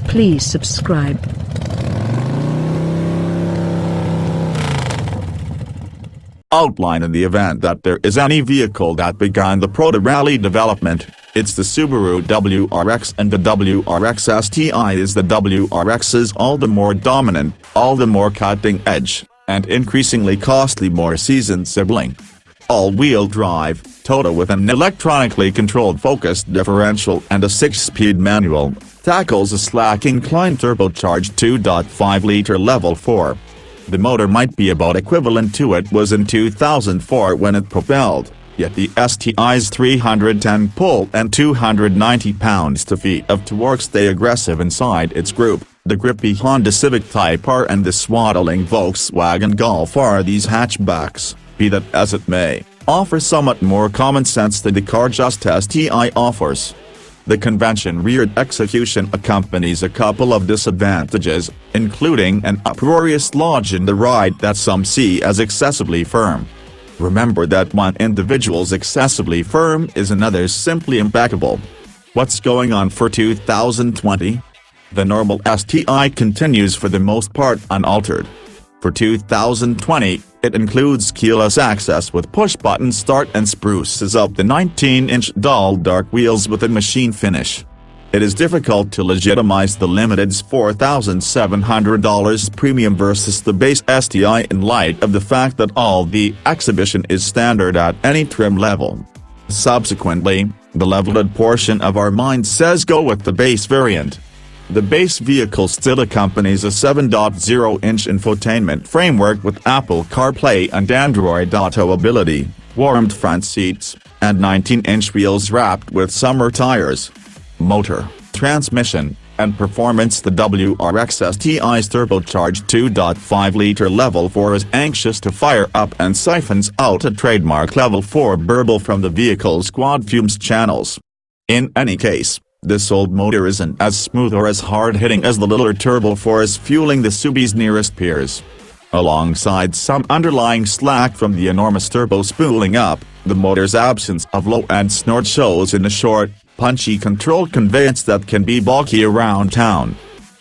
Please subscribe. Outline in the event that there is any vehicle that began the proto-rally development, it's the Subaru WRX, and the WRX STI is the WRX's all the more dominant, all the more cutting-edge, and increasingly costly more seasoned sibling. All-wheel drive, Toto with an electronically controlled focused differential and a 6-speed manual, tackles a slack incline turbocharged 2.5-liter level 4. The motor might be about equivalent to it was in 2004 when it propelled, yet the STI's 310 pull and 290 pounds-feet of torque stay aggressive inside its group. The grippy Honda Civic Type R and the swaddling Volkswagen Golf R, these hatchbacks, be that as it may, offer somewhat more common sense than the car-just STI offers. The convention-reared execution accompanies a couple of disadvantages, including an uproarious lodge in the ride that some see as excessively firm. Remember that one individual's excessively firm is another's simply impeccable. What's going on for 2020? The normal STI continues for the most part unaltered. For 2020, it includes keyless access with push-button start and spruces up the 19-inch dull dark wheels with a machine finish. It is difficult to legitimize the Limited's $4,700 premium versus the base STI in light of the fact that all the exhibition is standard at any trim level. Subsequently, the levelheaded portion of our mind says go with the base variant. The base vehicle still accompanies a 7.0-inch infotainment framework with Apple CarPlay and Android Auto ability, warmed front seats, and 19-inch wheels wrapped with summer tires. Motor, transmission, and performance. The WRX STI's turbocharged 2.5-liter level 4 is anxious to fire up and siphons out a trademark level 4 burble from the vehicle's quad fumes channels. In any case, this old motor isn't as smooth or as hard-hitting as the littler Turbo 4 is fueling the Subi's nearest peers. Alongside some underlying slack from the enormous turbo spooling up, the motor's absence of low-end snort shows in a short, punchy controlled conveyance that can be bulky around town.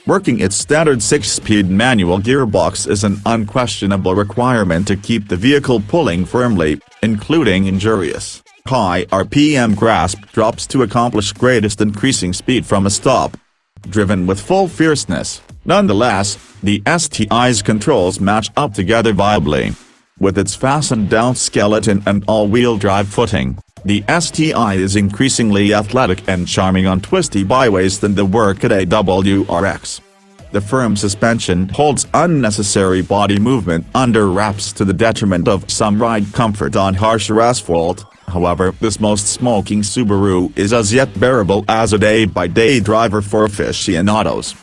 Working its standard 6-speed manual gearbox is an unquestionable requirement to keep the vehicle pulling firmly, including injurious high RPM grasp drops to accomplish greatest increasing speed from a stop. Driven with full fierceness, nonetheless, the STI's controls match up together viably. With its fastened-down skeleton and all-wheel drive footing, the STI is increasingly athletic and charming on twisty byways than the workaday WRX. The firm suspension holds unnecessary body movement under wraps to the detriment of some ride comfort on harsher asphalt. However, this most smoking Subaru is as yet bearable as a day-by-day driver for aficionados.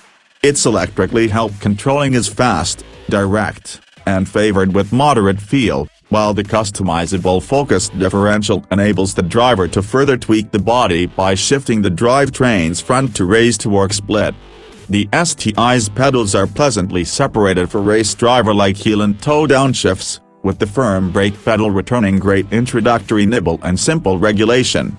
Its electrically help controlling is fast, direct, and favored with moderate feel, while the customizable focused differential enables the driver to further tweak the body by shifting the drivetrain's front to raise torque split. The STI's pedals are pleasantly separated for race driver-like heel and toe downshifts, with the firm brake pedal returning great introductory nibble and simple regulation.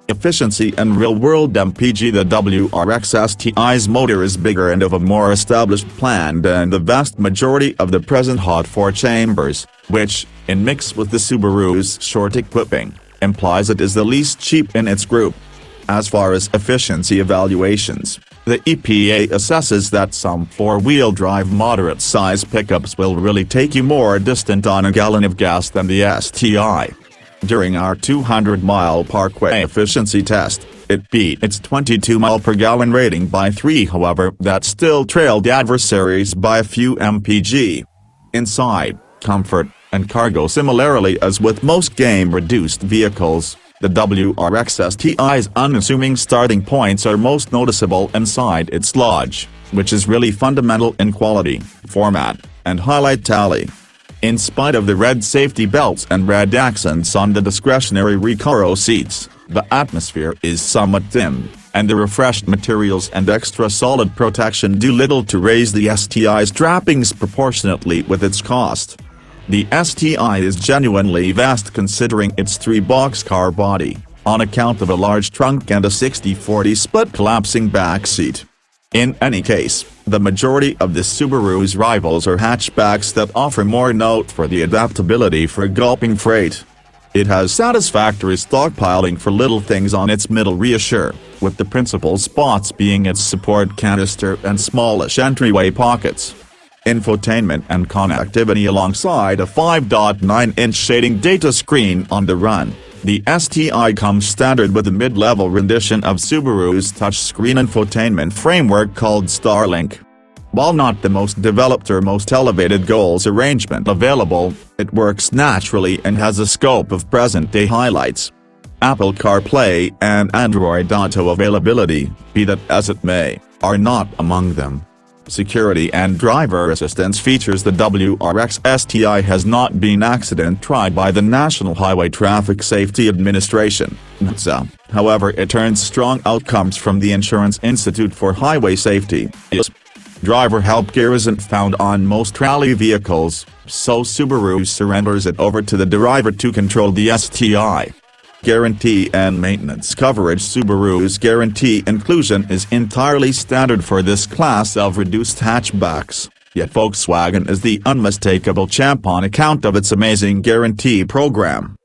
Efficiency and real-world MPG. The WRX STI's motor is bigger and of a more established plan than the vast majority of the present hot 4 chambers, which, in mix with the Subaru's short equipping, implies it is the least cheap in its group. As far as efficiency evaluations, the EPA assesses that some 4-wheel drive moderate-size pickups will really take you more distant on a gallon of gas than the STI. During our 200-mile parkway efficiency test, it beat its 22-mile-per-gallon rating by 3. However, that still trailed adversaries by a few mpg. Inside, comfort, and cargo. Similarly as with most game-reduced vehicles, the WRX STI's unassuming starting points are most noticeable inside its lodge, which is really fundamental in quality, format, and highlight tally. In spite of the red safety belts and red accents on the discretionary Recaro seats, the atmosphere is somewhat dim, and the refreshed materials and extra solid protection do little to raise the STI's trappings proportionately with its cost. The STI is genuinely vast considering its 3-boxcar body, on account of a large trunk and a 60-40 split collapsing back seat. In any case, the majority of the Subaru's rivals are hatchbacks that offer more note for the adaptability for gulping freight. It has satisfactory stockpiling for little things on its middle rear, with the principal spots being its support canister and smallish entryway pockets. Infotainment and connectivity alongside a 5.9-inch shading data screen on the run. The STI comes standard with a mid-level rendition of Subaru's touchscreen infotainment framework called Starlink. While not the most developed or most elevated goals arrangement available, it works naturally and has a scope of present-day highlights. Apple CarPlay and Android Auto availability, be that as it may, are not among them. Security and driver assistance features. The WRX STI has not been accident tried by the National Highway Traffic Safety Administration, NHTSA, however it earns strong outcomes from the Insurance Institute for Highway Safety, ISP. Driver help gear isn't found on most rally vehicles, so Subaru surrenders it over to the driver to control the STI. Guarantee and maintenance coverage. Subaru's guarantee inclusion is entirely standard for this class of reduced hatchbacks, yet Volkswagen is the unmistakable champ on account of its amazing guarantee program.